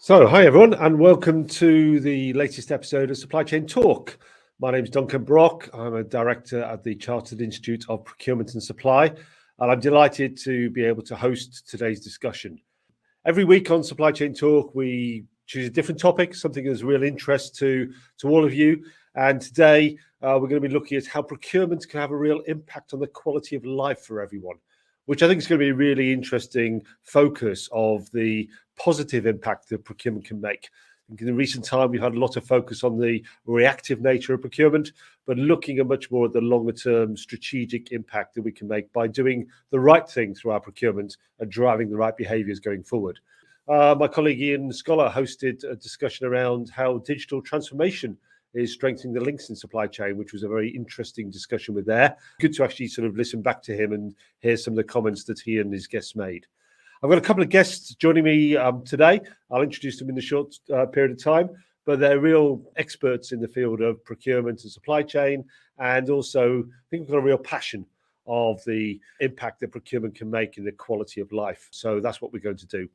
So, hi everyone, and welcome to the latest episode of Supply Chain Talk. My name is Duncan Brock. I'm a director at the Chartered Institute of Procurement and Supply, and I'm delighted to be able to host today's discussion. Every week on Supply Chain Talk, we choose a different topic, something that's of real interest to all of you. And today, we're going to be looking at how procurement can have a real impact on the quality of life for everyone, which I think is going to be a really interesting focus of the positive impact that procurement can make. In the recent time, we've had a lot of focus on the reactive nature of procurement, but looking at much more at the longer term strategic impact that we can make by doing the right thing through our procurement and driving the right behaviours going forward. My colleague Ian Scholar hosted a discussion around how digital transformation is strengthening the links in supply chain, which was a very interesting discussion with there. Good to actually sort of listen back to him and hear some of the comments that he and his guests made. I've got a couple of guests joining me today. I'll introduce them in a short period of time, but they're real experts in the field of procurement and supply chain, and also I think we've got a real passion of the impact that procurement can make in the quality of life. So that's what we're going to do.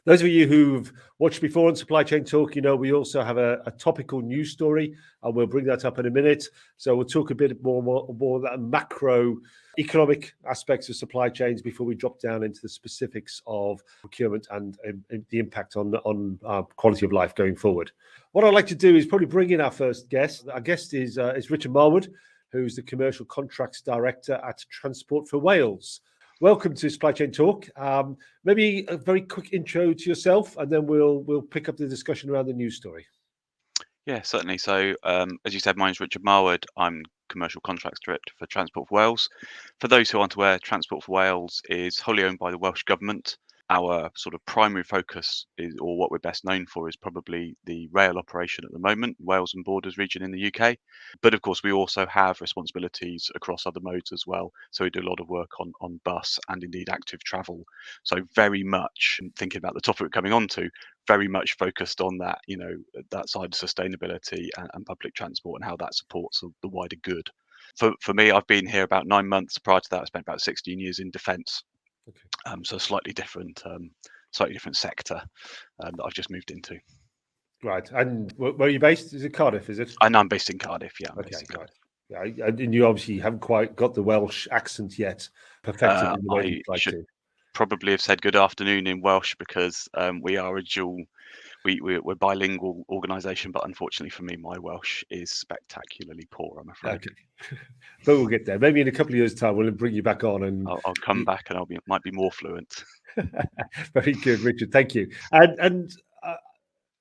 Those of you who've watched before on Supply Chain Talk, you know we also have a topical news story, and we'll bring that up in a minute. So we'll talk a bit more that macro economic aspects of supply chains before we drop down into the specifics of procurement and the impact on quality of life going forward. What I'd like to do is probably bring in our first guest. Our guest is Richard Marwood, who's the Commercial Contracts Director at Transport for Wales. Welcome to Supply Chain Talk. Maybe a very quick intro to yourself, and then we'll pick up the discussion around the news story. Yeah, certainly. So, as you said, my name's Richard Marwood. I'm Commercial Contracts Director for Transport for Wales. For those who aren't aware, Transport for Wales is wholly owned by the Welsh Government. Our sort of primary focus is, or what we're best known for, is probably the rail operation at the moment, Wales and Borders region in the UK. But of course, we also have responsibilities across other modes as well. So we do a lot of work on bus and indeed active travel. So very much thinking about the topic we're coming on to, very much focused on that, that side of sustainability and public transport and how that supports the wider good. For me, I've been here about 9 months. Prior to that, I spent about 16 years in defence. Okay. So slightly different sector that I've just moved into. Right. And where are you based? Is it Cardiff, is it? I'm based in Cardiff, yeah. Okay, right. Yeah, and you obviously haven't quite got the Welsh accent yet perfected in the way you'd like to. Probably have said good afternoon in Welsh because we are a dual, we're bilingual organisation, but unfortunately for me, my Welsh is spectacularly poor, I'm afraid. Okay. But we'll get there. Maybe in a couple of years' time, we'll bring you back on, and I'll come back and might be more fluent. Very good, Richard. Thank you. And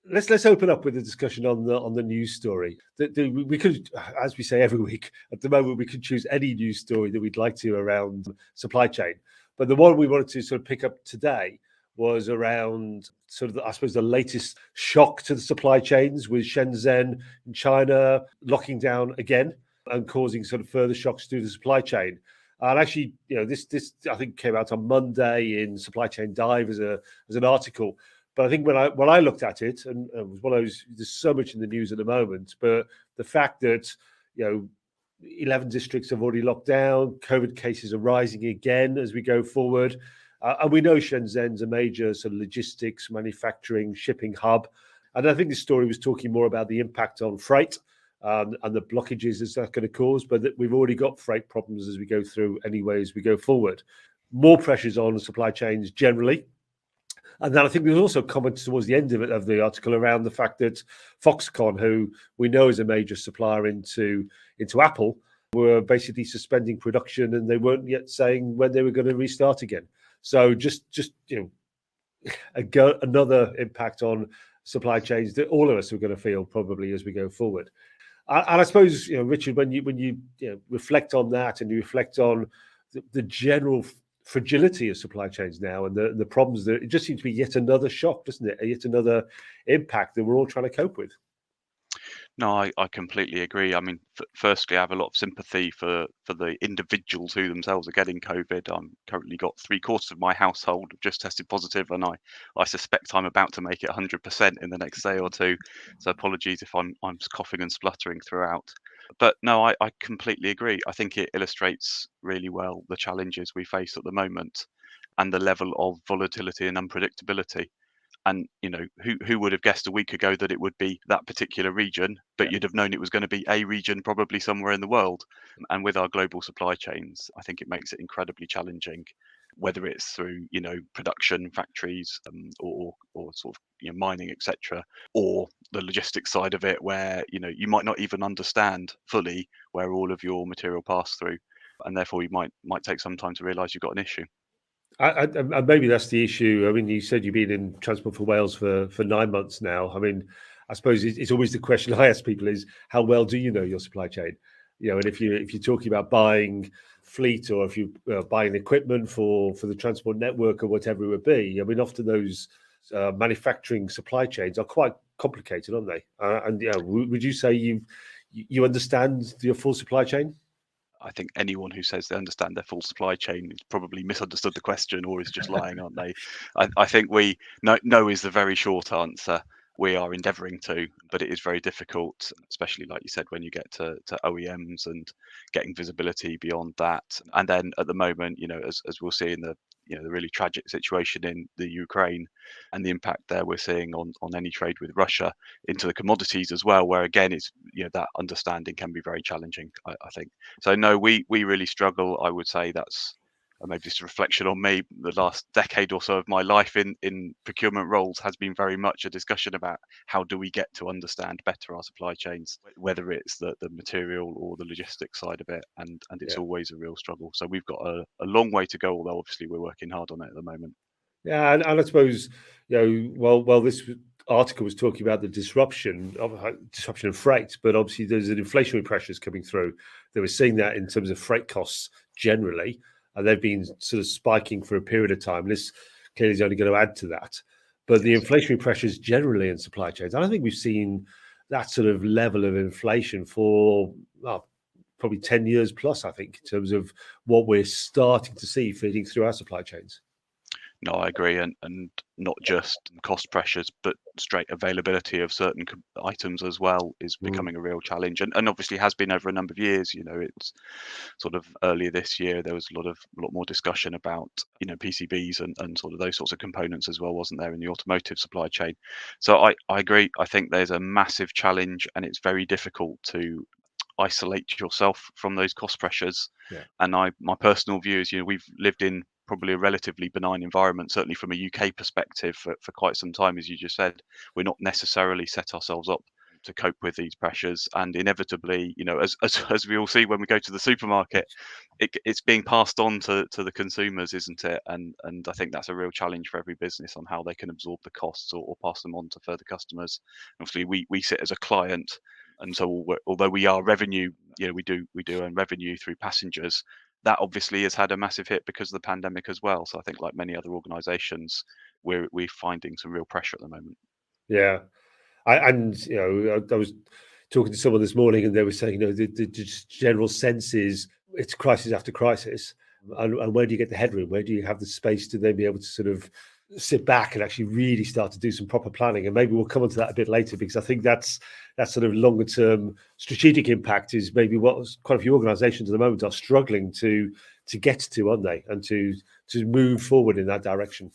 let's open up with a discussion on the news story. We could, as we say every week, at the moment we could choose any news story that we'd like to around supply chain. But the one we wanted to sort of pick up today was around sort of, I suppose, the latest shock to the supply chains with Shenzhen in China locking down again and causing sort of further shocks to the supply chain. And actually, this I think came out on Monday in Supply Chain Dive as an article. But I think when I looked at it, and it was one of those, there's so much in the news at the moment, but the fact that 11 districts have already locked down, COVID cases are rising again as we go forward. And we know Shenzhen's a major sort of logistics, manufacturing, shipping hub. And I think this story was talking more about the impact on freight and the blockages that's going to cause. But that we've already got freight problems as we go through anyway, as we go forward. More pressures on supply chains generally. And then I think there's also comments towards the end of the article around the fact that Foxconn, who we know is a major supplier into Apple, were basically suspending production, and they weren't yet saying when they were going to restart again. So just another impact on supply chains that all of us are going to feel probably as we go forward. And I suppose, Richard, when you reflect on that and you reflect on the general fragility of supply chains now and the problems, that it just seems to be yet another shock, doesn't it? Yet another impact that we're all trying to cope with. No, I completely agree. I mean, firstly, I have a lot of sympathy for the individuals who themselves are getting COVID. I'm currently got 3/4 of my household just tested positive, and I suspect I'm about to make it 100% in the next day or two. So apologies if I'm coughing and spluttering throughout. But no, I completely agree. I think it illustrates really well the challenges we face at the moment and the level of volatility and unpredictability. And who would have guessed a week ago that it would be that particular region, but you'd have known it was going to be a region probably somewhere in the world. And with our global supply chains, I think it makes it incredibly challenging, whether it's through production factories, or sort of mining, etc., or the logistics side of it, where you might not even understand fully where all of your material passed through, and therefore you might take some time to realise you've got an issue. And maybe that's the issue. I mean, you said you've been in Transport for Wales for 9 months now. I mean, I suppose it's always the question I ask people is, how well do you know your supply chain? And if you're talking about buying fleet, or if you're buying equipment for the transport network or whatever it would be, I mean, often those manufacturing supply chains are quite complicated, aren't they? And would you say you understand your full supply chain? I think anyone who says they understand their full supply chain has probably misunderstood the question, or is just lying, aren't they? I think we no is the very short answer. We are endeavouring to, but it is very difficult, especially like you said, when you get to OEMs and getting visibility beyond that. And then at the moment, as we'll see in the the really tragic situation in the Ukraine and the impact there we're seeing on any trade with Russia into the commodities as well, where again it's that understanding can be very challenging, I think. So no, we really struggle. I would say that's maybe just a reflection on me. The last decade or so of my life in procurement roles has been very much a discussion about how do we get to understand better our supply chains, whether it's the material or the logistics side of it, and it's always a real struggle. So we've got a long way to go, although obviously we're working hard on it at the moment. Yeah, and I suppose well, this article was talking about the disruption of freight, but obviously there's an inflationary pressures coming through. They were seeing that in terms of freight costs generally, and they've been sort of spiking for a period of time. This clearly is only going to add to that. But the inflationary pressures generally in supply chains, I don't think we've seen that sort of level of inflation for probably 10 years plus, I think, in terms of what we're starting to see feeding through our supply chains. No, I agree, and not just cost pressures, but straight availability of certain items as well is becoming a real challenge, and obviously has been over a number of years. It's sort of earlier this year there was a lot more discussion about PCBs and sort of those sorts of components as well, wasn't there, in the automotive supply chain? So I agree. I think there's a massive challenge, and it's very difficult to isolate yourself from those cost pressures. And my personal view is, we've lived in probably a relatively benign environment, certainly from a UK perspective, for quite some time. As you just said, we're not necessarily set ourselves up to cope with these pressures, and inevitably, as we all see when we go to the supermarket, it's being passed on to the consumers, isn't it? And I think that's a real challenge for every business on how they can absorb the costs or pass them on to further customers. Obviously, we sit as a client, and so although we are revenue, we do earn revenue through passengers. That obviously has had a massive hit because of the pandemic as well. So I think, like many other organisations, we're finding some real pressure at the moment. Yeah, I was talking to someone this morning, and they were saying, the general sense is it's crisis after crisis, and where do you get the headroom? Where do you have the space to then be able to sort of sit back and actually really start to do some proper planning? And maybe we'll come onto that a bit later, because I think that's sort of longer term strategic impact is maybe what quite a few organisations at the moment are struggling to get to, aren't they? And to move forward in that direction.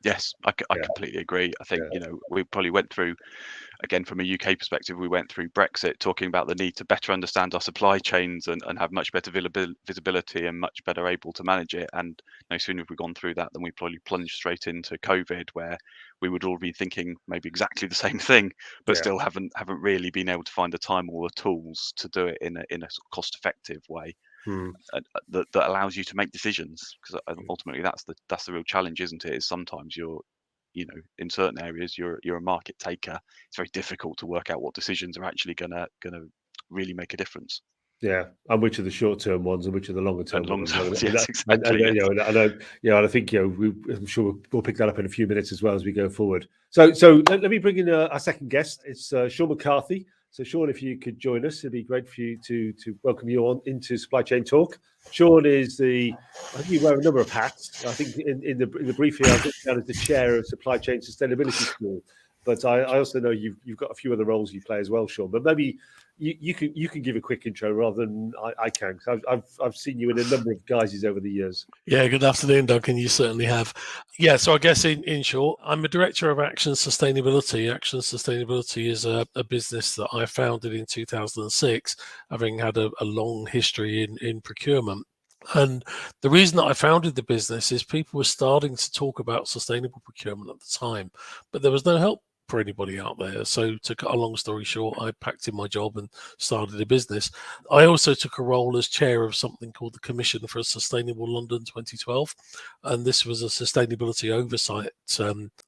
Yes, I completely agree. I think, we probably went through, again, from a UK perspective, we went through Brexit talking about the need to better understand our supply chains and have much better visibility and much better able to manage it. And no sooner have we gone through that than we probably plunged straight into COVID, where we would all be thinking maybe exactly the same thing, but still haven't really been able to find the time or the tools to do it in a sort of cost-effective way. That allows you to make decisions, because ultimately that's the real challenge, isn't it? Is sometimes you're in certain areas you're a market taker. It's very difficult to work out what decisions are actually gonna really make a difference. Yeah, and which are the short-term ones and which are the longer-term ones. Yes, exactly. And I think I'm sure we'll pick that up in a few minutes as well as we go forward. So let me bring in our second guest. It's Sean McCarthy. So Sean, if you could join us, it'd be great for you to welcome you on into Supply Chain Talk. Sean is I think you wear a number of hats. I think in the brief here, I've written down as the chair of Supply Chain Sustainability School. but I also know you've got a few other roles you play as well, Sean. But maybe you can give a quick intro rather than I can, because I've seen you in a number of guises over the years. Yeah, good afternoon, Duncan. You certainly have. Yeah, so I guess in short, I'm a director of Action Sustainability. Action Sustainability is a business that I founded in 2006, having had a long history in procurement. And the reason that I founded the business is people were starting to talk about sustainable procurement at the time, but there was no help for anybody out there. So to cut a long story short, I packed in my job and started a business. I also took a role as chair of something called the Commission for a Sustainable London 2012. And this was a sustainability oversight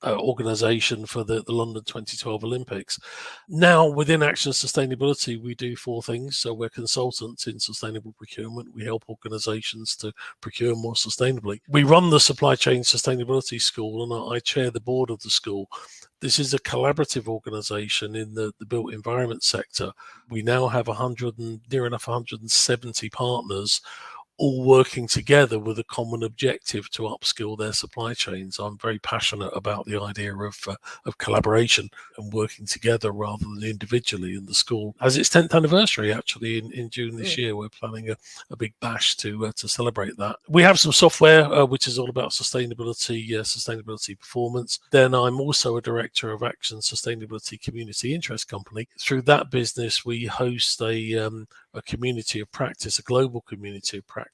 organisation for the London 2012 Olympics. Now, within Action Sustainability, we do four things. So we're consultants in sustainable procurement. We help organisations to procure more sustainably. We run the Supply Chain Sustainability School, and I chair the board of the school. This is a collaborative organisation in the built environment sector. We now have near enough 170 partners, all working together with a common objective to upskill their supply chains. I'm very passionate about the idea of collaboration and working together rather than individually. And the school has its 10th anniversary actually in June this year. We're planning a big bash to celebrate that. We have some software which is all about sustainability performance. Then I'm also a director of Action Sustainability Community Interest Company. Through that business, we host a community of practice, a global community of practice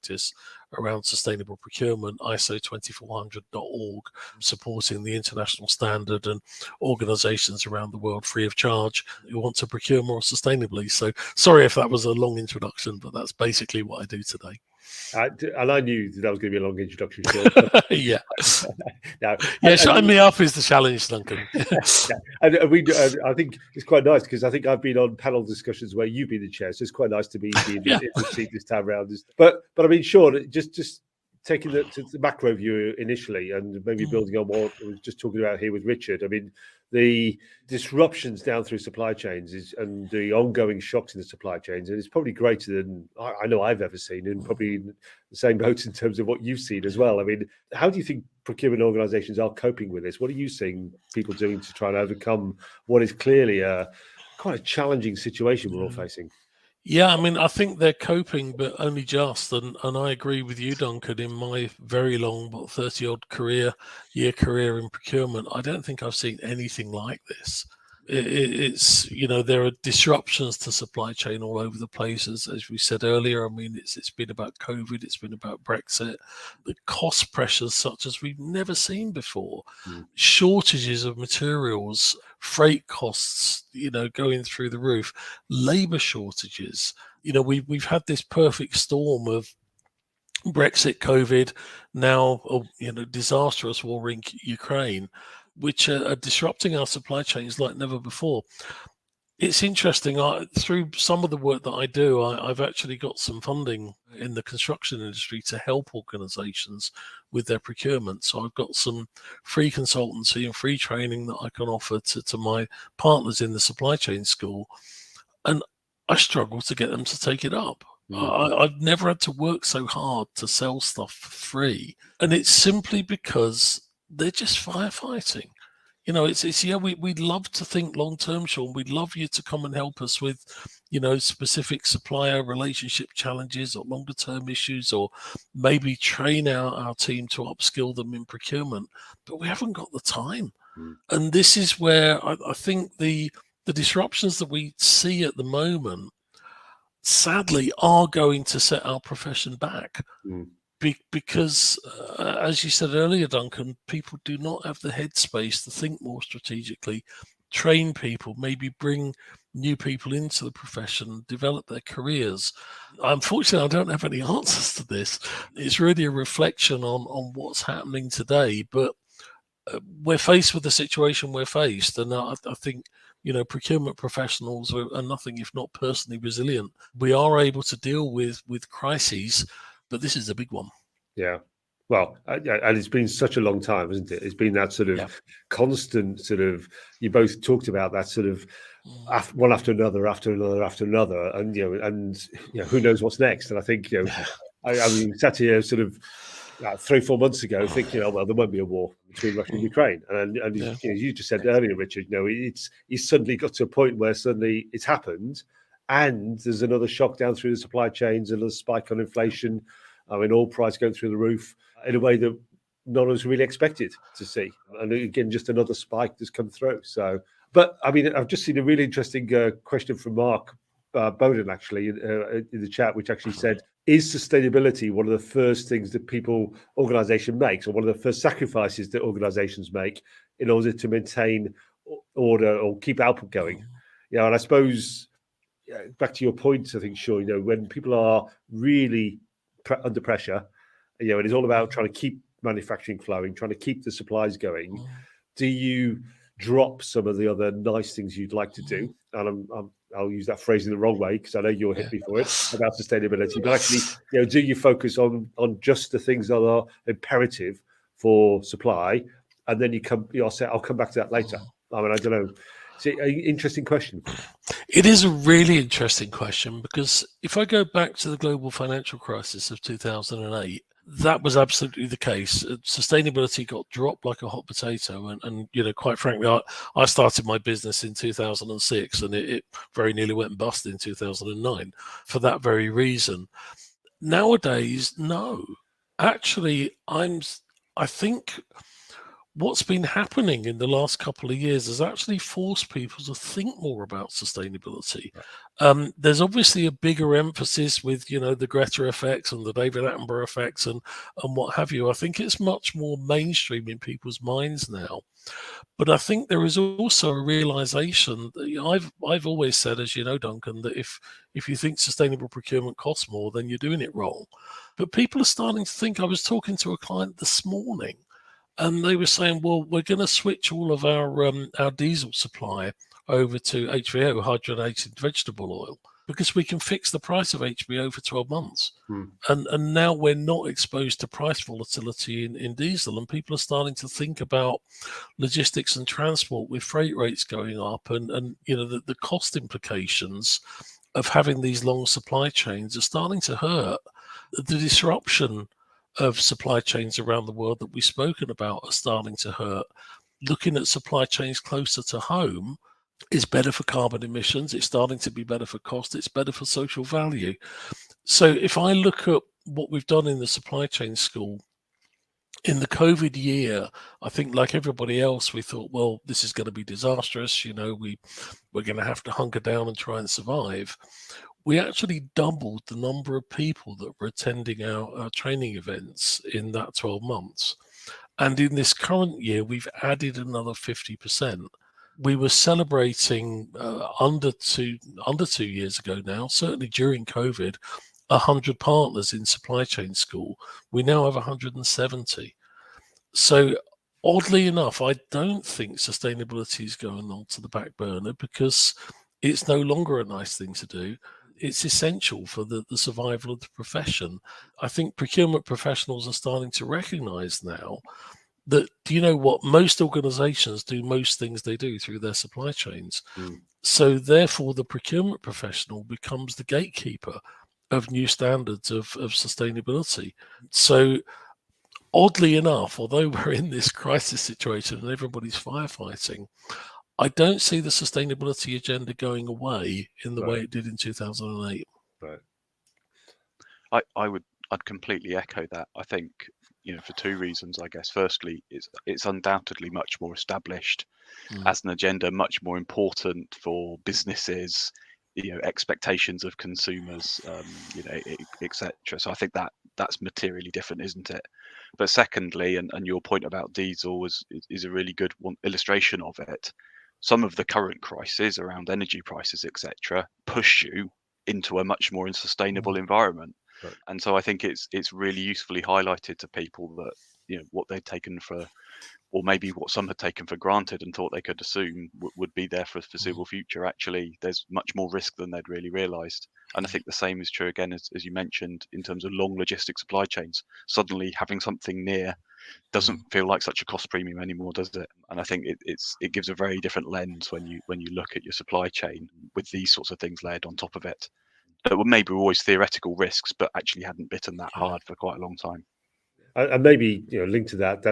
around sustainable procurement, ISO 20400.org, supporting the international standard and organizations around the world free of charge who want to procure more sustainably. So sorry if that was a long introduction, but that's basically what I do today. And I knew that was going to be a long introduction, Sean. Yeah. Now, shutting me up is the challenge, Duncan. And I think it's quite nice because I think I've been on panel discussions where you've been the chair, so it's quite nice to be in the seat this time around. But I mean, Sean, just taking the macro view initially, and maybe building on what we were just talking about here with Richard. I mean, the disruptions down through supply chains and the ongoing shocks in the supply chains, and it's probably greater than I know I've ever seen, and probably in the same boat in terms of what you've seen as well. I mean, how do you think procurement organisations are coping with this? What are you seeing people doing to try and overcome what is clearly quite a challenging situation we're all facing? Yeah, I mean, I think they're coping, but only just. And I agree with you, Duncan. In my very long, 30-odd career in procurement, I don't think I've seen anything like this. It's there are disruptions to supply chain all over the place, as we said earlier. I mean, it's been about COVID, it's been about Brexit, the cost pressures such as we've never seen before, shortages of materials, freight costs, going through the roof, labor shortages. We've had this perfect storm of Brexit, COVID, now disastrous war in Ukraine, which are disrupting our supply chains like never before. It's interesting. Through some of the work that I do, I've actually got some funding in the construction industry to help organisations with their procurement. So I've got some free consultancy and free training that I can offer to my partners in the supply chain school. And I struggle to get them to take it up. I've never had to work so hard to sell stuff for free. And it's simply because they're just firefighting. We'd love to think long term, Sean. We'd love you to come and help us with, specific supplier relationship challenges or longer term issues, or maybe train our team to upskill them in procurement. But we haven't got the time. And this is where I think the disruptions that we see at the moment, sadly, are going to set our profession back. Because, as you said earlier, Duncan, people do not have the headspace to think more strategically, train people, maybe bring new people into the profession, develop their careers. Unfortunately, I don't have any answers to this. It's really a reflection on what's happening today, but we're faced with the situation we're faced. And I think, procurement professionals are nothing if not personally resilient. We are able to deal with crises, but this is a big one. Yeah. Well, and it's been such a long time, isn't it? It's been that sort of constant sort of, you both talked about that sort of one after another, and who knows what's next. And I think, I mean, sat here sort of 3-4 months ago, thinking, oh well, there won't be a war between Russia and Ukraine, and Yeah. you just said earlier, Richard, he's suddenly got to a point where suddenly it's happened, and there's another shock down through the supply chains, another spike on inflation. I mean, oil price going through the roof in a way that none of us really expected to see, and again, just another spike that's come through. So, but I mean, I've just seen a really interesting question from Mark Bowden actually in the chat, which actually said, is sustainability one of the first things that organization makes, or one of the first sacrifices that organizations make in order to maintain order or keep output going? And I suppose back to your point, I think, Sean, when people are really under pressure, and it's all about trying to keep manufacturing flowing, trying to keep the supplies going, do you drop some of the other nice things you'd like to do? And I'll use that phrase in the wrong way because I know you'll hit me for it about sustainability, but actually, do you focus on just the things that are imperative for supply, and then I'll come back to that later. I mean, I don't know. It's an interesting question. It is a really interesting question, because if I go back to the global financial crisis of 2008, that was absolutely the case. Sustainability got dropped like a hot potato, and quite frankly, I started my business in 2006, and it very nearly went bust in 2009 for that very reason. Nowadays, no. Actually, I think what's been happening in the last couple of years has actually forced people to think more about sustainability. There's obviously a bigger emphasis with, the Greta effects and the David Attenborough effects and what have you. I think it's much more mainstream in people's minds now. But I think there is also a realization that I've always said, as you know, Duncan, that if you think sustainable procurement costs more, then you're doing it wrong. But people are starting to think. I was talking to a client this morning, and they were saying, well, we're going to switch all of our diesel supply over to HVO, hydrogenated vegetable oil, because we can fix the price of HVO for 12 months. And now we're not exposed to price volatility in diesel. And people are starting to think about logistics and transport with freight rates going up, and the cost implications of having these long supply chains are starting to hurt. The disruption of supply chains around the world that we've spoken about are starting to hurt. Looking at supply chains closer to home is better for carbon emissions. It's starting to be better for cost. It's better for social value. So if I look at what we've done in the supply chain school in the COVID year, I think like everybody else, we thought, well, this is going to be disastrous. We're going to have to hunker down and try and survive. We actually doubled the number of people that were attending our training events in that 12 months. And in this current year, we've added another 50%. We were celebrating under 2 years ago now, certainly during COVID, 100 partners in supply chain school. We now have 170. So oddly enough, I don't think sustainability is going on to the back burner, because it's no longer a nice thing to do. It's essential for the survival of the profession. I think procurement professionals are starting to recognize now that, most organizations do most things they do through their supply chains. So therefore, the procurement professional becomes the gatekeeper of new standards of sustainability. So oddly enough, although we're in this crisis situation and everybody's firefighting, I don't see the sustainability agenda going away in the way it did in 2008. Right. I'd completely echo that. I think, for two reasons, I guess. Firstly, it's undoubtedly much more established as an agenda, much more important for businesses, expectations of consumers, etc. So I think that's materially different, isn't it? But secondly, and your point about diesel is a really good illustration of it. Some of the current crises around energy prices, etc., push you into a much more unsustainable environment. Right. And so I think it's really usefully highlighted to people that what they'd taken for, or maybe what some had taken for granted and thought they could assume would be there for the foreseeable future. Actually, there's much more risk than they'd really realised. And I think the same is true again, as you mentioned, in terms of long logistic supply chains. Suddenly having something near doesn't feel like such a cost premium anymore, does it? And I think it gives a very different lens when you look at your supply chain with these sorts of things layered on top of it. That were maybe always theoretical risks, but actually hadn't bitten that hard for quite a long time. And maybe linked to that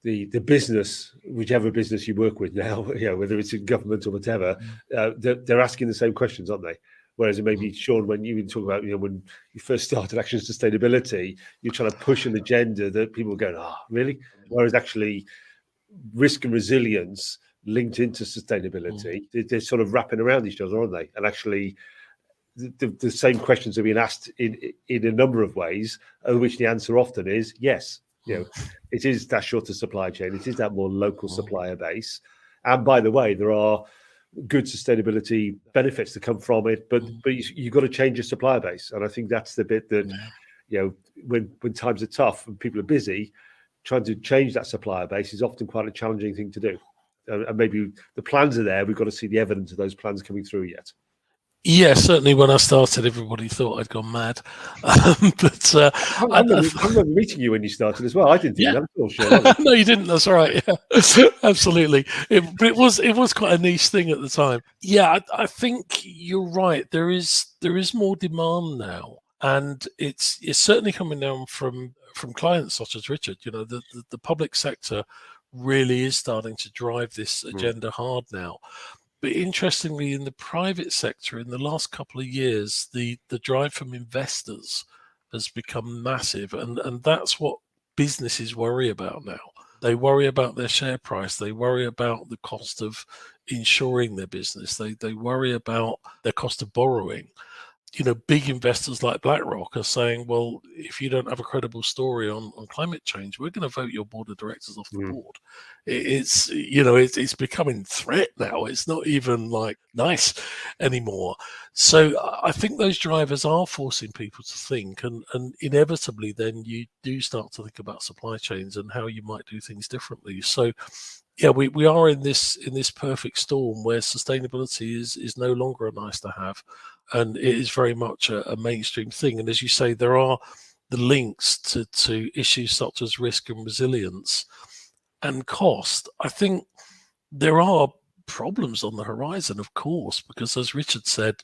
the business, whichever business you work with now, whether it's in government or whatever, they're asking the same questions, aren't they? Whereas maybe Sean, when you talk about when you first started Action Sustainability, you're trying to push an agenda that people are going, really? Whereas actually risk and resilience linked into sustainability, they're sort of wrapping around each other, aren't they? And actually the same questions are being asked in a number of ways, of which the answer often is yes. It is that shorter supply chain. It is that more local supplier base. And by the way, there are good sustainability benefits that come from it, but you've got to change your supplier base. And I think that's the bit that, when times are tough and people are busy, trying to change that supplier base is often quite a challenging thing to do. And maybe the plans are there. We've got to see the evidence of those plans coming through yet. Yeah, certainly when I started, everybody thought I'd gone mad. But I remember meeting you when you started as well. I didn't think that. I'm sure. No, you didn't. That's right. Yeah, absolutely. But it was quite a niche thing at the time. Yeah, I think you're right. There is more demand now, and it's certainly coming down from clients such as Richard. The public sector really is starting to drive this agenda hard now. But interestingly, in the private sector, in the last couple of years, the drive from investors has become massive. And that's what businesses worry about now. They worry about their share price. They worry about the cost of insuring their business. They worry about their cost of borrowing. Big investors like BlackRock are saying, well, if you don't have a credible story on climate change, we're going to vote your board of directors off the board. It's becoming threat now. It's not even like nice anymore. So I think those drivers are forcing people to think, and inevitably then you do start to think about supply chains and how you might do things differently. So yeah, we are in this perfect storm where sustainability is no longer a nice to have, and it is very much a mainstream thing. And as you say, there are the links to issues such as risk and resilience and cost. I think there are problems on the horizon, of course, because as Richard said,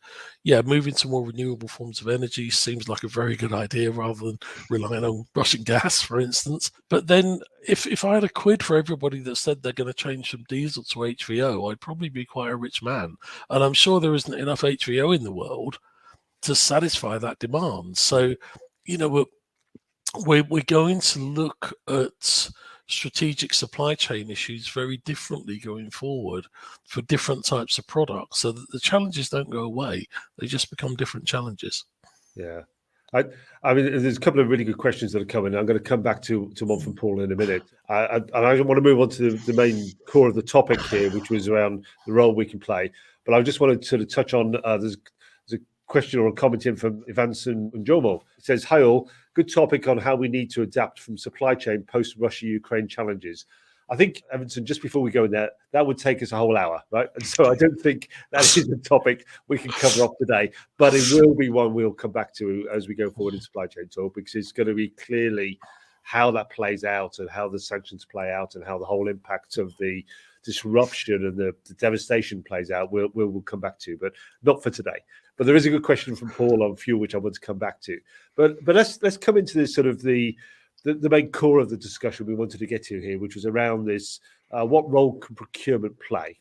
moving to more renewable forms of energy seems like a very good idea rather than relying on Russian gas, for instance. But then if I had a quid for everybody that said they're going to change from diesel to HVO, I'd probably be quite a rich man. And I'm sure there isn't enough HVO in the world to satisfy that demand. So, we're going to look at strategic supply chain issues very differently going forward for different types of products, so that the challenges don't go away, they just become different challenges. Yeah, I mean, there's a couple of really good questions that are coming. I'm going to come back to one from Paul in a minute. I want to move on to the main core of the topic here, which was around the role we can play. But I just wanted to sort of touch on there's a question or a comment in from Ivanson Njomo. It says, hi all, good topic on how we need to adapt from supply chain post-Russia-Ukraine challenges. I think, Evanson, just before we go in there, that would take us a whole hour, right? And so I don't think that is a topic we can cover off today, but it will be one we'll come back to as we go forward in supply chain talk, because it's going to be clearly how that plays out and how the sanctions play out and how the whole impact of the disruption and the devastation plays out. We'll come back to, but not for today. But there is a good question from Paul on fuel, which I want to come back to. But let's come into this sort of the main core of the discussion we wanted to get to here, which was around this, what role can procurement play?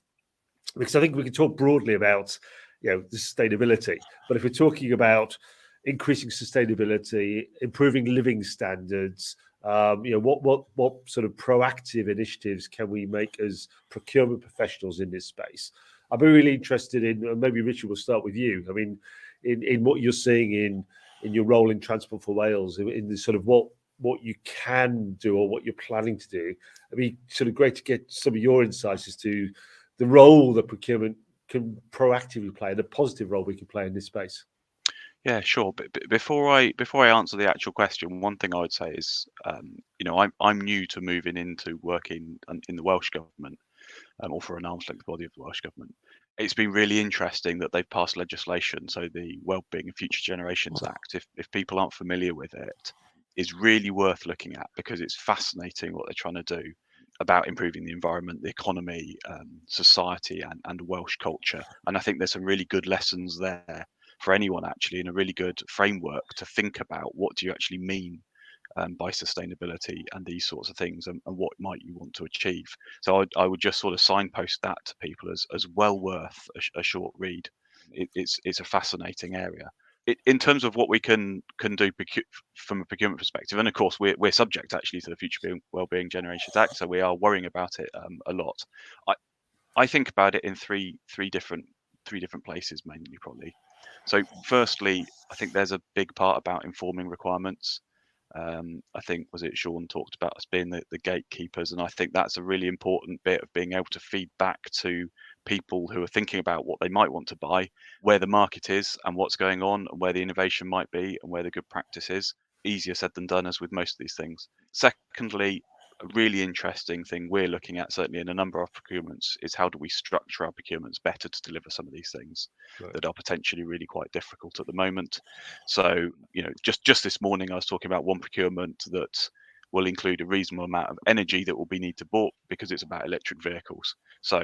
Because I think we can talk broadly about, the sustainability, but if we're talking about increasing sustainability, improving living standards, what sort of proactive initiatives can we make as procurement professionals in this space? I'd be really interested in, maybe Richard, will start with you. I mean, in what you're seeing in your role in Transport for Wales, in the sort of what you can do or what you're planning to do. It'd be sort of great to get some of your insights as to the role that procurement can proactively play, the positive role we can play in this space. Yeah, sure. But before I answer the actual question, one thing I would say is, I'm new to moving into working in the Welsh Government, or for an arm's length body of the Welsh Government. It's been really interesting that they've passed legislation. So the Wellbeing and Future Generations Act, if people aren't familiar with it, is really worth looking at, because it's fascinating what they're trying to do about improving the environment, the economy, society, and Welsh culture. And I think there's some really good lessons there for anyone, actually, and a really good framework to think about what do you actually mean by sustainability and these sorts of things, and what might you want to achieve. So I would just sort of signpost that to people as well worth a short read. It's a fascinating area. In terms of what we can do from a procurement perspective, and of course we're subject actually to the Future Wellbeing Generations Act, so we are worrying about it a lot. I think about it in three different places mainly, probably. So firstly, I think there's a big part about informing requirements. I think, was it Sean talked about us being the gatekeepers, and I think that's a really important bit of being able to feed back to people who are thinking about what they might want to buy, where the market is and what's going on, and where the innovation might be and where the good practice is. Easier said than done, as with most of these things. Secondly, a really interesting thing we're looking at, certainly in a number of procurements, is how do we structure our procurements better to deliver some of these things that are potentially really quite difficult at the moment. So, just this morning I was talking about one procurement that will include a reasonable amount of energy that will be need to bought because it's about electric vehicles. So,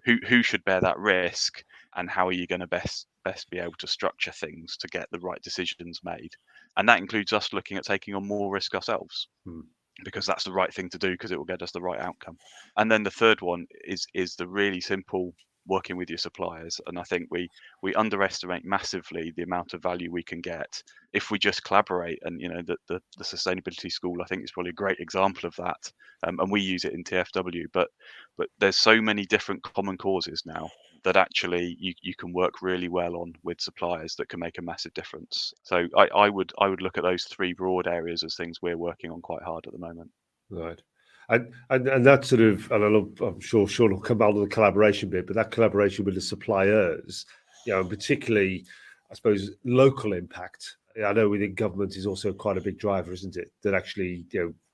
who should bear that risk, and how are you going to best be able to structure things to get the right decisions made? And that includes us looking at taking on more risk ourselves. Because that's the right thing to do, because it will get us the right outcome. And then the third one is the really simple working with your suppliers. And I think we underestimate massively the amount of value we can get if we just collaborate. And the sustainability school, I think, is probably a great example of that. And we use it in TFW, but there's so many different common causes now that actually you can work really well on with suppliers that can make a massive difference. So I would look at those three broad areas as things we're working on quite hard at the moment. Right. And that sort of, and I'm sure Sean will come out of the collaboration bit, but that collaboration with the suppliers, and particularly, I suppose, local impact. I know within government is also quite a big driver, isn't it? That actually,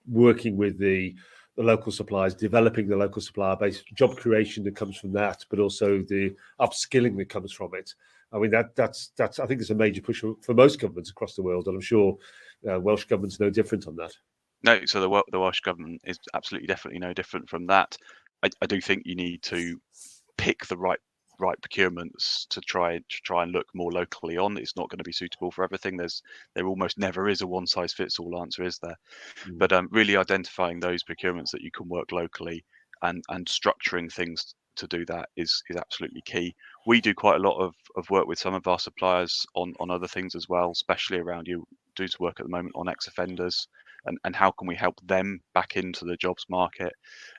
working with the local suppliers, developing the local supplier base, job creation that comes from that, but also the upskilling that comes from it. I mean, that's I think it's a major push for most governments across the world, and I'm sure Welsh government's no different on that. No, so the Welsh government is absolutely definitely no different from that. I do think you need to pick the right procurements to try and look more locally on. It's not going to be suitable for everything. There almost never is a one size fits all answer, is there? But really identifying those procurements that you can work locally and structuring things to do that is absolutely key. We do quite a lot of work with some of our suppliers on other things as well, especially around do some work at the moment on ex-offenders and how can we help them back into the jobs market,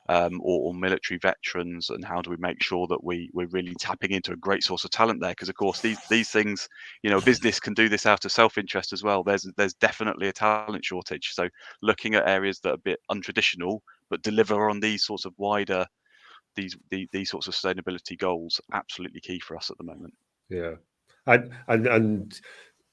or military veterans, and how do we make sure that we're really tapping into a great source of talent there? Because of course these things, business can do this out of self-interest as well. There's definitely a talent shortage. So looking at areas that are a bit untraditional but deliver on these sorts of wider these sorts of sustainability goals, absolutely key for us at the moment. Yeah, and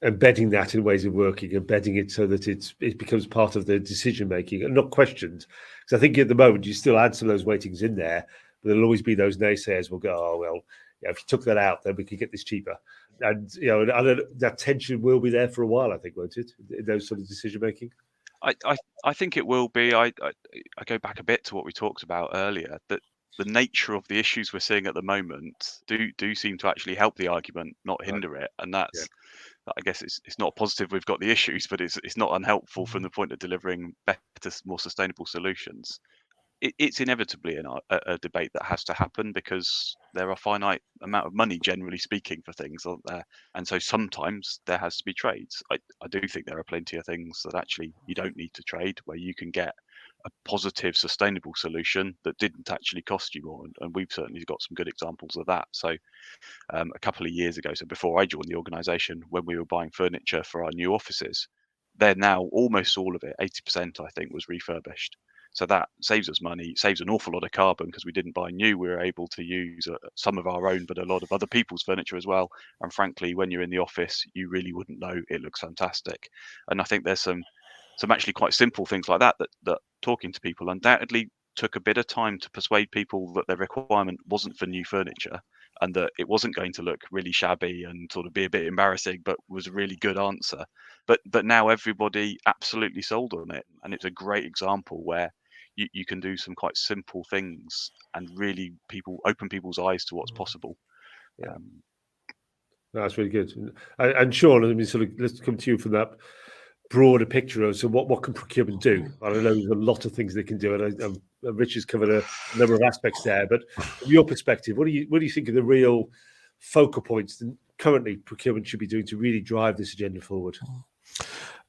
embedding that in ways of working, embedding it so that it becomes part of the decision making and not questioned. Because I think at the moment you still add some of those weightings in there, but there'll always be those naysayers will go, oh well, if you took that out, then we could get this cheaper. And that tension will be there for a while, I think, won't it? In those sort of decision making. I think it will be. I go back a bit to what we talked about earlier, that the nature of the issues we're seeing at the moment do seem to actually help the argument, not hinder it. And that's, I guess it's not a positive we've got the issues, but it's not unhelpful from the point of delivering better, more sustainable solutions. It's inevitably a debate that has to happen, because there are finite amount of money, generally speaking, for things, aren't there? And so sometimes there has to be trades. I do think there are plenty of things that actually you don't need to trade, where you can get a positive, sustainable solution that didn't actually cost you more. And we've certainly got some good examples of that. So a couple of years ago, so before I joined the organisation, when we were buying furniture for our new offices, they're now almost all of it, 80% I think, was refurbished. So that saves us money, saves an awful lot of carbon, because we didn't buy new. We were able to use some of our own, but a lot of other people's furniture as well. And frankly, when you're in the office, you really wouldn't know. It looks fantastic. And I think there's some actually quite simple things like that talking to people undoubtedly took a bit of time to persuade people that their requirement wasn't for new furniture, and that it wasn't going to look really shabby and sort of be a bit embarrassing, but was a really good answer. But now everybody absolutely sold on it. And it's a great example where you can do some quite simple things and really open people's eyes to what's possible. Yeah. That's really good. And Sean, I mean, sort of, let's come to you from that broader picture of what can procurement do? I know there's a lot of things they can do, and Richard's covered a number of aspects there. But from your perspective, what do you think are the real focal points that currently procurement should be doing to really drive this agenda forward?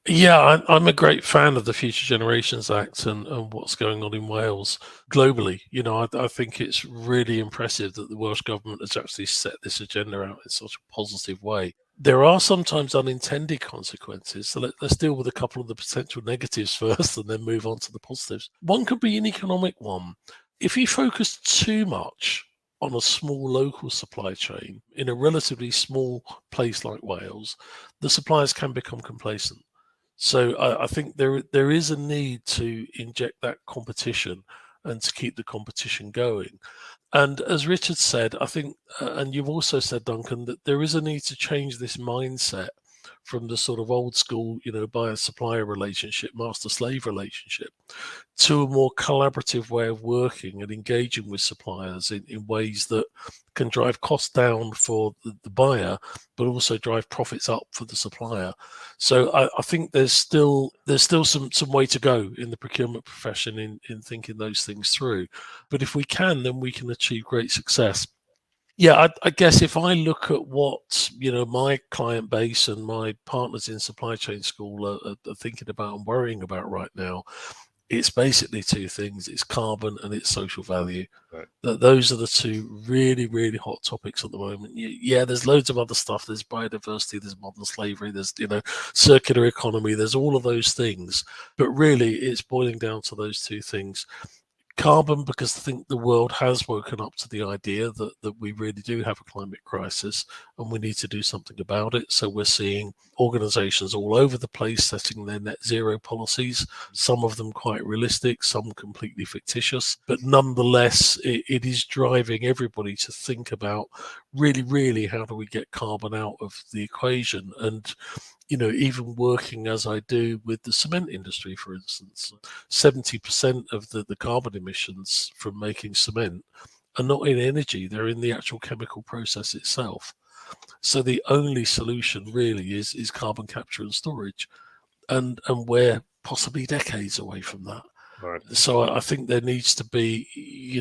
Yeah, I'm a great fan of the Future Generations Act and what's going on in Wales globally. I think it's really impressive that the Welsh Government has actually set this agenda out in such a positive way. There are sometimes unintended consequences, so let's deal with a couple of the potential negatives first and then move on to the positives. One could be an economic one. If you focus too much on a small local supply chain in a relatively small place like Wales, the suppliers can become complacent. So I think there is a need to inject that competition and to keep the competition going. And as Richard said, I think, and you've also said, Duncan, that there is a need to change this mindset from the sort of old school, buyer-supplier relationship, master-slave relationship, to a more collaborative way of working and engaging with suppliers in ways that can drive costs down for the buyer, but also drive profits up for the supplier. So I think there's still some way to go in the procurement profession in thinking those things through. But if we can, then we can achieve great success. Yeah, I guess if I look at what my client base and my partners in supply chain school are thinking about and worrying about right now, it's basically two things: it's carbon and it's social value. Right. Those are the two really, really hot topics at the moment. Yeah, there's loads of other stuff. There's biodiversity, there's modern slavery, there's circular economy. There's all of those things, but really, it's boiling down to those two things. Carbon, because I think the world has woken up to the idea that we really do have a climate crisis and we need to do something about it. So we're seeing organizations all over the place setting their net zero policies, some of them quite realistic, some completely fictitious, but nonetheless, it is driving everybody to think about really how do we get carbon out of the equation. And even working as I do with the cement industry, for instance, 70% of the carbon emissions from making cement are not in energy, they're in the actual chemical process itself. So the only solution really is carbon capture and storage. And we're possibly decades away from that. Right. So I think there needs to be,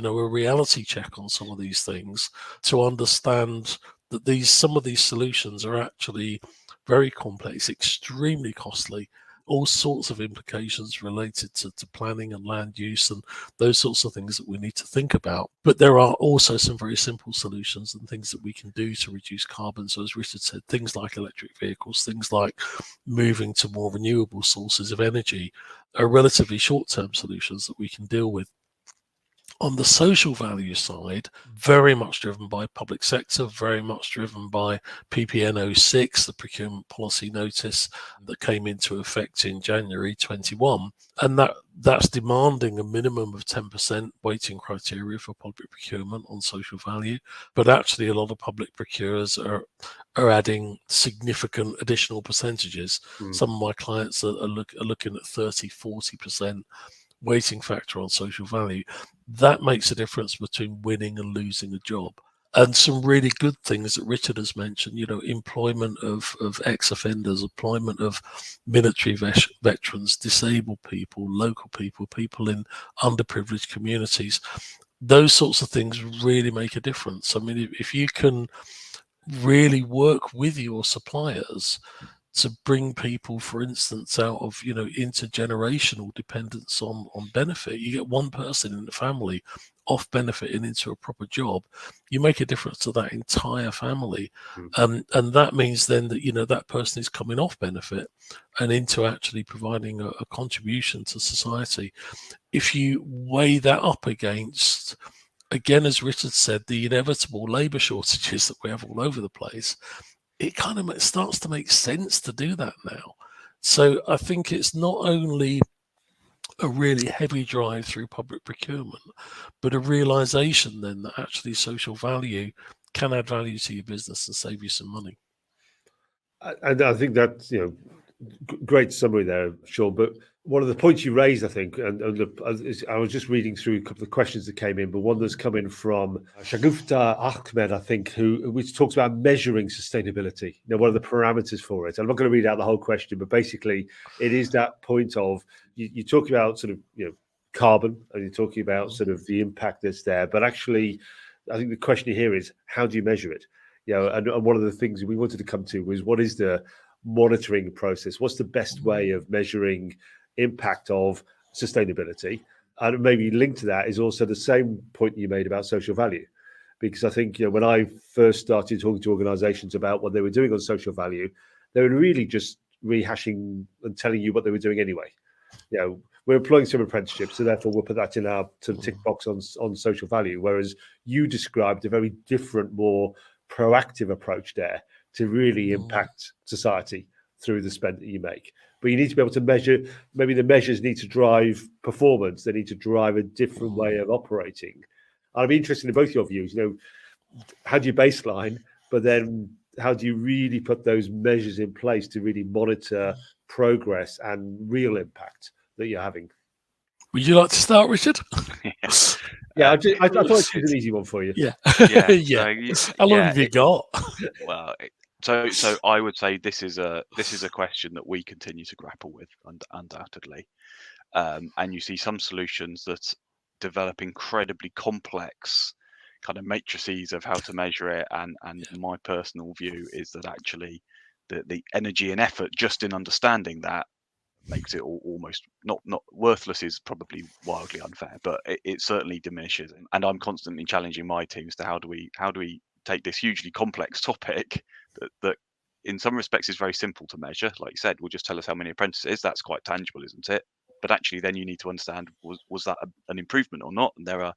a reality check on some of these things to understand that some of these solutions are actually very complex, extremely costly, all sorts of implications related to planning and land use and those sorts of things that we need to think about. But there are also some very simple solutions and things that we can do to reduce carbon. So as Richard said, things like electric vehicles, things like moving to more renewable sources of energy are relatively short-term solutions that we can deal with. On the social value side, very much driven by public sector, very much driven by PPN 06, the procurement policy notice that came into effect in January 21. And that's demanding a minimum of 10% weighting criteria for public procurement on social value. But actually, a lot of public procurers are adding significant additional percentages. Some of my clients are looking at 30-40% weighting factor on social value. That makes a difference between winning and losing a job. And some really good things that Richard has mentioned, employment of ex-offenders, employment of military veterans, disabled people, local people in underprivileged communities. Those sorts of things really make a difference. I mean, if you can really work with your suppliers to bring people, for instance, out of intergenerational dependence on benefit. You get one person in the family off benefit and into a proper job, you make a difference to that entire family. And that means then that that person is coming off benefit and into actually providing a contribution to society. If you weigh that up against, again, as Richard said, the inevitable labor shortages that we have all over the place, it kind of starts to make sense to do that now. So I think it's not only a really heavy drive through public procurement, but a realization then that actually social value can add value to your business and save you some money. And I think that's great summary there, Sean. But one of the points you raised, I think, and I was just reading through a couple of questions that came in, but one that's come in from Shagufta Ahmed, I think, which talks about measuring sustainability. What are the parameters for it? I'm not going to read out the whole question, but basically, it is that point of you talk about sort of carbon, and you're talking about sort of the impact that's there, but actually, I think the question here is how do you measure it? And one of the things we wanted to come to was what is the monitoring process? What's the best way of measuring impact of sustainability? And maybe linked to that is also the same point you made about social value, because I think when I first started talking to organizations about what they were doing on social value, they were really just rehashing and telling you what they were doing anyway. We're employing some apprenticeships, so therefore we'll put that in our sort of tick box on social value, whereas you described a very different, more proactive approach there to really impact society through the spend that you make. But you need to be able to measure, maybe the measures need to drive performance, they need to drive a different way of operating. I'd be interested in both your views. How do you baseline, but then how do you really put those measures in place to really monitor progress and real impact that you're having? Would you like to start, Richard? Yeah, I thought it was an easy one for you. Yeah. Yeah. How long have you got? Well, so I would say this is a question that we continue to grapple with, undoubtedly. And you see some solutions that develop incredibly complex kind of matrices of how to measure it. And my personal view is that actually the energy and effort just in understanding that makes it almost not worthless is probably wildly unfair, but it certainly diminishes. And I'm constantly challenging my teams to how do we take this hugely complex topic that in some respects is very simple to measure. Like you said, will just tell us how many apprentices. That's quite tangible, isn't it? But actually then you need to understand, was that an improvement or not? And there are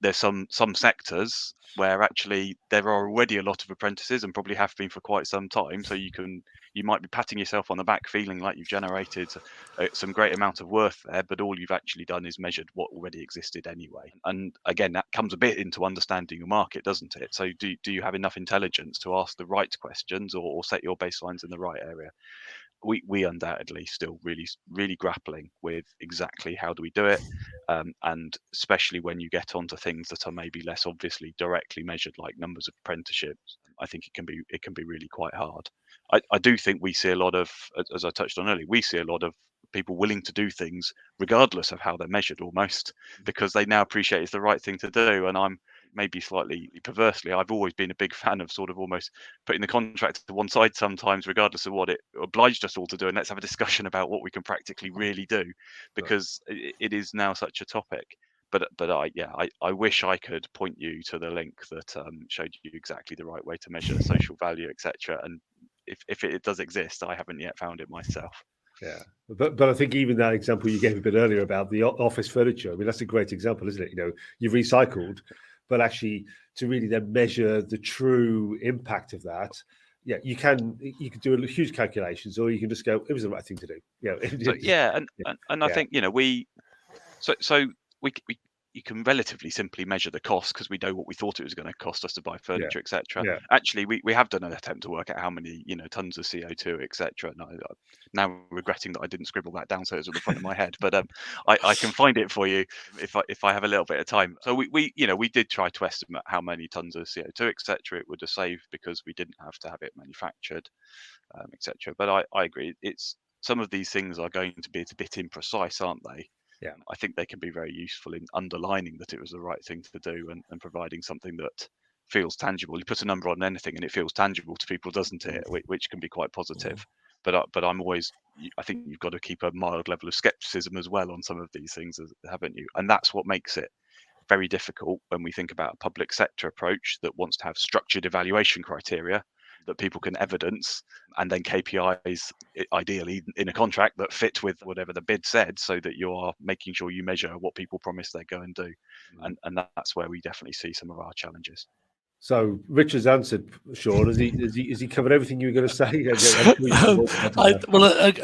there's some sectors where actually there are already a lot of apprentices and probably have been for quite some time, so you might be patting yourself on the back feeling like you've generated some great amount of worth there, but all you've actually done is measured what already existed anyway. And again, that comes a bit into understanding your market, doesn't it? So do you have enough intelligence to ask the right questions or set your baselines in the right area? We undoubtedly still really grappling with exactly how do we do it, and especially when you get onto things that are maybe less obviously directly measured, like numbers of apprenticeships. I think it can be really quite hard. I do think we see a lot of, as I touched on earlier, we see a lot of people willing to do things regardless of how they're measured, almost because they now appreciate it's the right thing to do. And I'm maybe slightly perversely, I've always been a big fan of sort of almost putting the contract to one side sometimes, regardless of what it obliged us all to do, and let's have a discussion about what we can practically really do, because it is now such a topic. But I wish I could point you to the link that showed you exactly the right way to measure social value, etc. And if it does exist, I haven't yet found it myself. Yeah, but I think even that example you gave a bit earlier about the office furniture, I mean, that's a great example, isn't it? You've recycled, but actually to really then measure the true impact of that, you can do huge calculations, or you can just go, it was the right thing to do. I think you can relatively simply measure the cost because we know what we thought it was going to cost us to buy furniture, etc. Actually, we have done an attempt to work out how many tons of CO2, etc. And I'm now regretting that I didn't scribble that down so it's on the front of my head, but I can find it for you if I have a little bit of time. So we did try to estimate how many tons of CO2, etc. it would have saved because we didn't have to have it manufactured, etc. But I agree, it's some of these things are going to be a bit imprecise, aren't they? Yeah, I think they can be very useful in underlining that it was the right thing to do and providing something that feels tangible. You put a number on anything and it feels tangible to people, doesn't it? Which can be quite positive. But I'm always, I think you've got to keep a mild level of skepticism as well on some of these things, haven't you? And that's what makes it very difficult when we think about a public sector approach that wants to have structured evaluation criteria that people can evidence, and then KPIs ideally in a contract that fit with whatever the bid said, so that you are making sure you measure what people promise they go and do. And that's where we definitely see some of our challenges. So Richard's answered, Sean. Has he covered everything you were going to say?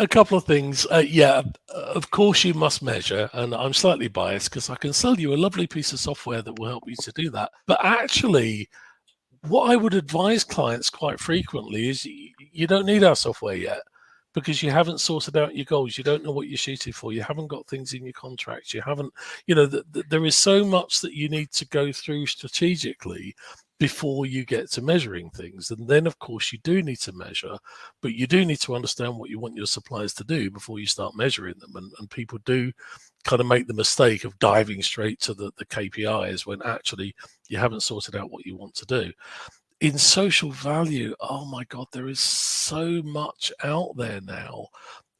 A couple of things. Of course you must measure, and I'm slightly biased because I can sell you a lovely piece of software that will help you to do that. But actually, what I would advise clients quite frequently is you don't need our software yet, because you haven't sorted out your goals. You don't know what you're shooting for. You haven't got things in your contracts. You haven't, there is so much that you need to go through strategically before you get to measuring things. And then, of course, you do need to measure, but you do need to understand what you want your suppliers to do before you start measuring them. And people do kind of make the mistake of diving straight to the KPIs when actually you haven't sorted out what you want to do. In social value, oh my God, there is so much out there now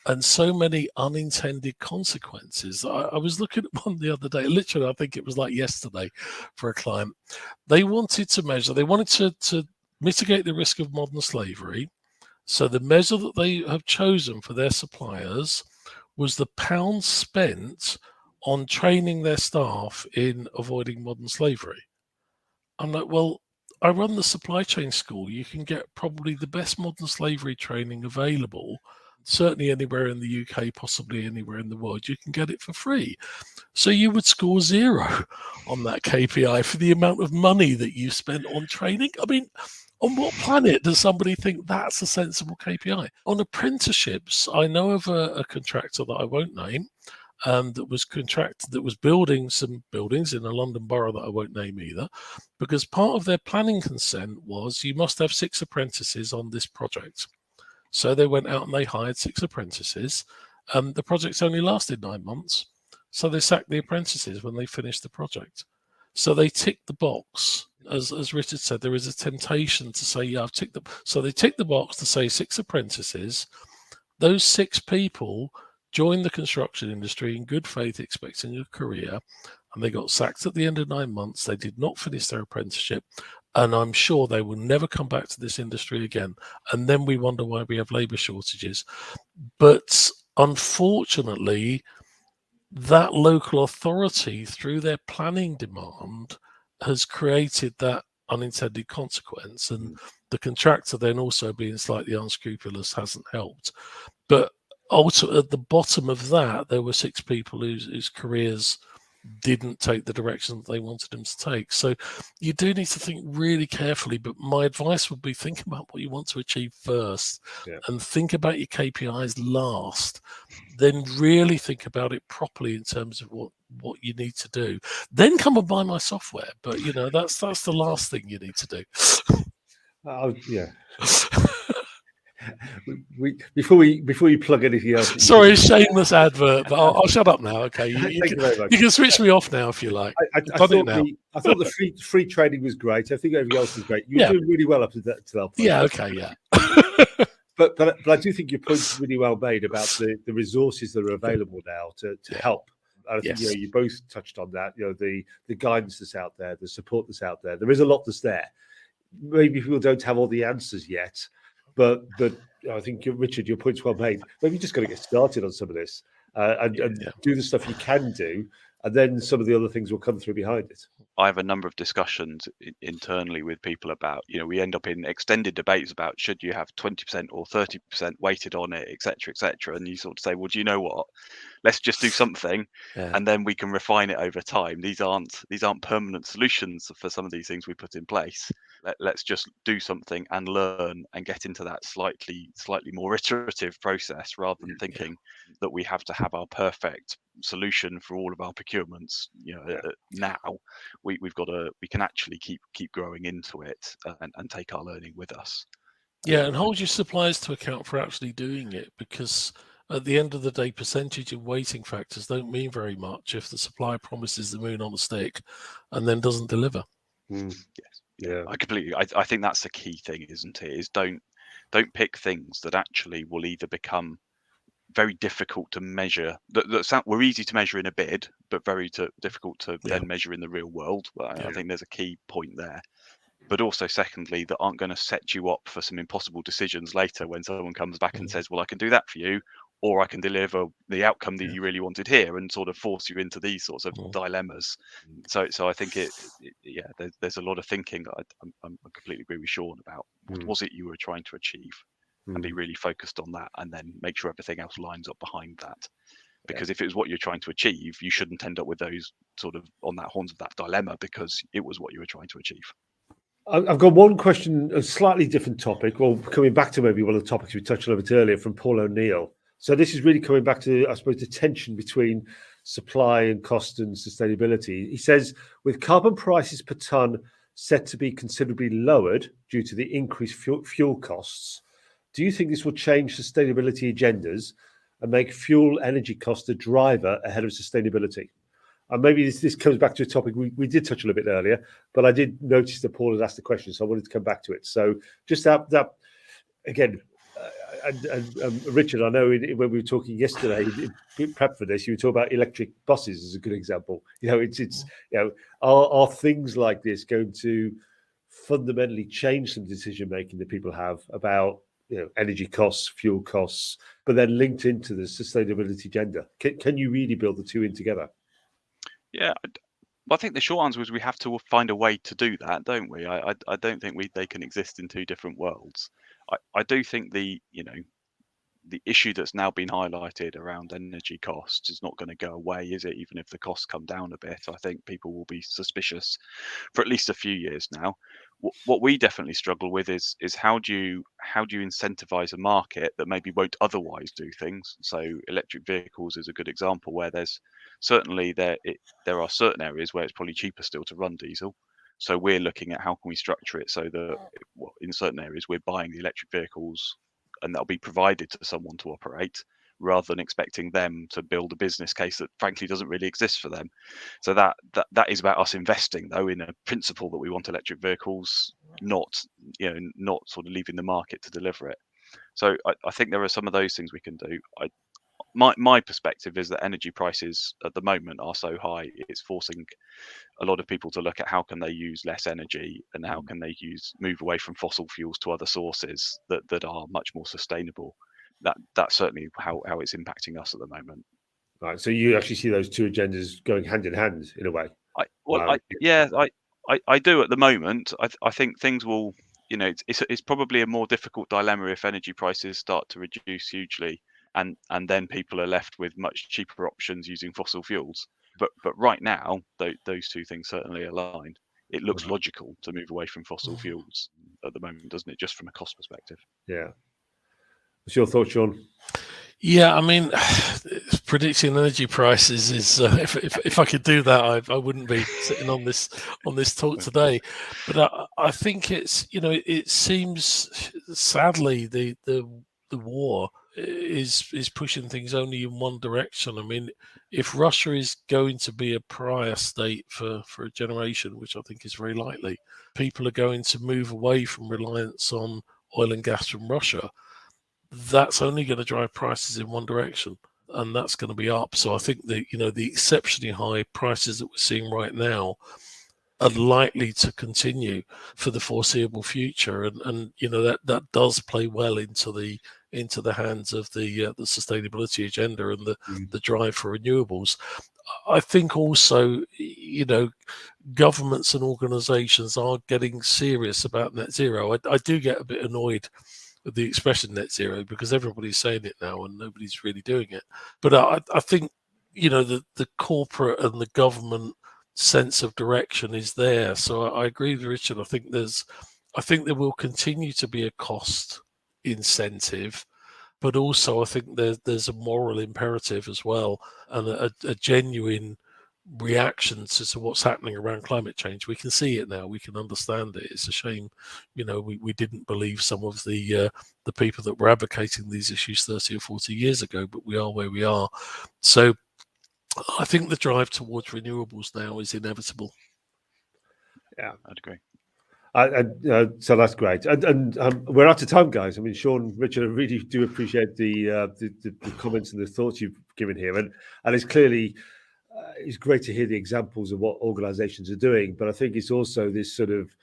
and so many unintended consequences. I was looking at one the other day, literally, I think it was like yesterday for a client. They wanted to measure, they wanted to mitigate the risk of modern slavery. So the measure that they have chosen for their suppliers was the pounds spent on training their staff in avoiding modern slavery. I'm like, well, I run the supply chain school. You can get probably the best modern slavery training available, certainly anywhere in the UK, possibly anywhere in the world. You can get it for free. So you would score 0 on that KPI for the amount of money that you spent on training. I mean, on what planet does somebody think that's a sensible KPI? On apprenticeships, I know of a contractor that I won't name, that was building some buildings in a London borough that I won't name either, because part of their planning consent was you must have 6 apprentices on this project. So they went out and they hired 6 apprentices. The project's only lasted 9 months. So they sacked the apprentices when they finished the project. So they ticked the box. As Richard said, there is a temptation to say, yeah, I've ticked the... So they ticked the box to say 6 apprentices. Those 6 people joined the construction industry in good faith, expecting a career, and they got sacked at the end of 9 months. They did not finish their apprenticeship, and I'm sure they will never come back to this industry again. And then we wonder why we have labour shortages. But unfortunately, that local authority, through their planning demand, has created that unintended consequence, and the contractor then also being slightly unscrupulous hasn't helped. But also at the bottom of that, there were 6 people whose careers didn't take the direction that they wanted them to take. So you do need to think really carefully, but my advice would be think about what you want to achieve first, and think about your KPIs last. Then really think about it properly in terms of what you need to do. Then come and buy my software. But that's the last thing you need to do. Yeah. Before you plug anything else. Sorry, shameless advert, but I'll shut up now. Okay, Thank you very much. You can switch me off now if you like. I thought the free training was great. I think everything else was great. You were doing really well up to that point. Yeah. Okay. Yeah. But I do think your point's really well made about the resources that are available now to help. And I think you both touched on that. The guidance that's out there, the support that's out there. There is a lot that's there. Maybe people don't have all the answers yet. But I think, Richard, your point's well made. Maybe you just got to get started on some of this and do the stuff you can do, and then some of the other things will come through behind it. I have a number of discussions internally with people about, we end up in extended debates about should you have 20% or 30% weighted on it, et cetera, and you sort of say, well, do you know what? Let's just do something, and then we can refine it over time. These aren't permanent solutions for some of these things we put in place. Let's just do something and learn and get into that slightly more iterative process, rather than thinking that we have to have our perfect solution for all of our procurements. Now we can actually keep growing into it and take our learning with us. And hold your suppliers to account for actually doing it, because at the end of the day, percentage and weighting factors don't mean very much if the supplier promises the moon on a stick and then doesn't deliver. Yes. Yeah, I think that's the key thing, isn't it? Is don't pick things that actually will either become very difficult to measure, that were easy to measure in a bid, but very difficult to then measure in the real world. I think there's a key point there. But also, secondly, that aren't going to set you up for some impossible decisions later when someone comes back and says, well, I can do that for you, or I can deliver the outcome that you really wanted here, and sort of force you into these sorts of dilemmas. So I think there's a lot of thinking. I completely agree with Sean about what was it you were trying to achieve, and be really focused on that, and then make sure everything else lines up behind that. Because if it was what you're trying to achieve, you shouldn't end up with those sort of on that horns of that dilemma, because it was what you were trying to achieve. I've got one question, a slightly different topic, or coming back to maybe one of the topics we touched on a bit earlier from Paul O'Neill. So this is really coming back to, I suppose, the tension between supply and cost and sustainability. He says, with carbon prices per tonne set to be considerably lowered due to the increased fuel costs, do you think this will change sustainability agendas and make fuel energy cost a driver ahead of sustainability? And maybe this comes back to a topic we did touch on a bit earlier, but I did notice that Paul had asked the question, so I wanted to come back to it. So just that again, Richard, I know when we were talking yesterday, prep for this, you were talking about electric buses as a good example. Are things like this going to fundamentally change some decision making that people have about energy costs, fuel costs, but then linked into the sustainability agenda? Can you really build the two in together? Yeah, I think the short answer is we have to find a way to do that, don't we? I don't think they can exist in two different worlds. I do think the issue that's now been highlighted around energy costs is not going to go away, is it? Even if the costs come down a bit, I think people will be suspicious for at least a few years now. What we definitely struggle with is how do you incentivize a market that maybe won't otherwise do things? So electric vehicles is a good example where there's certainly there are certain areas where it's probably cheaper still to run diesel. So we're looking at how can we structure it so that in certain areas we're buying the electric vehicles and that'll be provided to someone to operate, rather than expecting them to build a business case that frankly doesn't really exist for them. So that is about us investing though in a principle that we want electric vehicles, not sort of leaving the market to deliver it. So I think there are some of those things we can do. My perspective is that energy prices at the moment are so high, it's forcing a lot of people to look at how can they use less energy and how can they move away from fossil fuels to other sources that are much more sustainable. That's certainly how it's impacting us at the moment. Right. So you actually see those two agendas going hand in hand in a way. I do at the moment. I think things will, it's probably a more difficult dilemma if energy prices start to reduce hugely and then people are left with much cheaper options using fossil fuels. But right now, those two things certainly aligned. It looks logical to move away from fossil fuels at the moment, doesn't it? Just from a cost perspective. Yeah. What's your thought, Sean? Yeah, I mean, predicting energy prices is if I could do that, I wouldn't be sitting on this talk today. But I think it's it seems sadly the war is pushing things only in one direction. I mean, if Russia is going to be a pariah state for a generation, which I think is very likely, people are going to move away from reliance on oil and gas from Russia. That's only going to drive prices in one direction, and that's going to be up. So I think that the exceptionally high prices that we're seeing right now are likely to continue for the foreseeable future, and that does play well into the hands of the sustainability agenda and the drive for renewables. I think also governments and organisations are getting serious about net zero. I do get a bit annoyed with the expression net zero because everybody's saying it now and nobody's really doing it. But I think the corporate and the government sense of direction is there. So I agree with Richard. I think there will continue to be a cost incentive, but also I think there's a moral imperative as well, and a genuine reaction to what's happening around climate change. We can see it now. We can understand it. It's a shame, we didn't believe some of the people that were advocating these issues 30 or 40 years ago, but we are where we are. So I think the drive towards renewables now is inevitable. Yeah, I'd agree. So that's great, and we're out of time, guys. I mean, Sean, Richard, I really do appreciate the comments and the thoughts you've given here, and it's clearly it's great to hear the examples of what organisations are doing. But I think it's also this sort of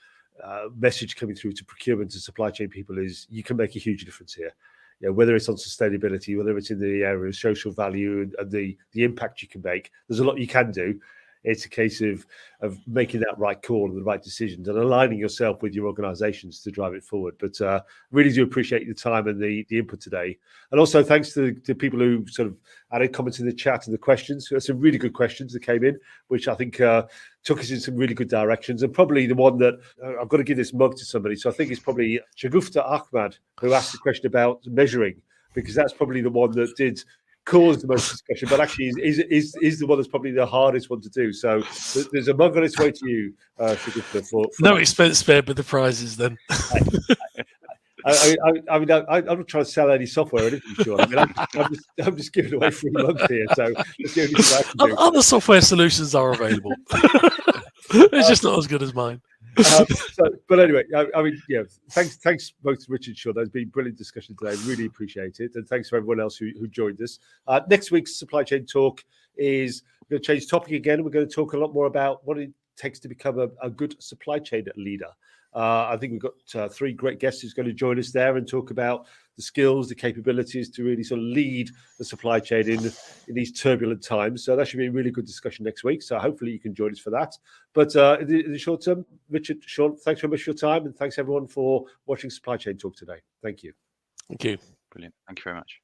message coming through to procurement and supply chain people is you can make a huge difference here. Whether it's on sustainability, whether it's in the area of social value and the impact you can make, there's a lot you can do. It's a case of making that right call and the right decisions and aligning yourself with your organisations to drive it forward. But really do appreciate your time and the input today. And also thanks to people who sort of added comments in the chat and the questions. There's some really good questions that came in, which I think took us in some really good directions. And probably the one that I've got to give this mug to somebody. So I think it's probably Shagufta Ahmad who asked the question about measuring, because that's probably the one that did cause the most discussion, but actually is the one that's probably the hardest one to do. So there's a mug on its way to you, Shagufta. For no expense spared with the prizes then. I mean, I'm not trying to sell any software or anything, Sean. I mean, I'm just giving away free mugs here. So that's the only thing I can do. Other software solutions are available. It's just not as good as mine. But anyway, I mean, yeah, thanks both to Richard and Sean. There's been brilliant discussion today. Really appreciate it. And thanks to everyone else who joined us. Next week's Supply Chain Talk is going to change topic again. We're going to talk a lot more about what it takes to become a good supply chain leader. I think we've got 3 great guests who's going to join us there and talk about the skills, the capabilities to really sort of lead the supply chain in these turbulent times. So that should be a really good discussion next week. So hopefully you can join us for that. But in the short term, Richard, Sean, thanks very much for your time. And thanks everyone for watching Supply Chain Talk today. Thank you. Thank you. Brilliant. Thank you very much.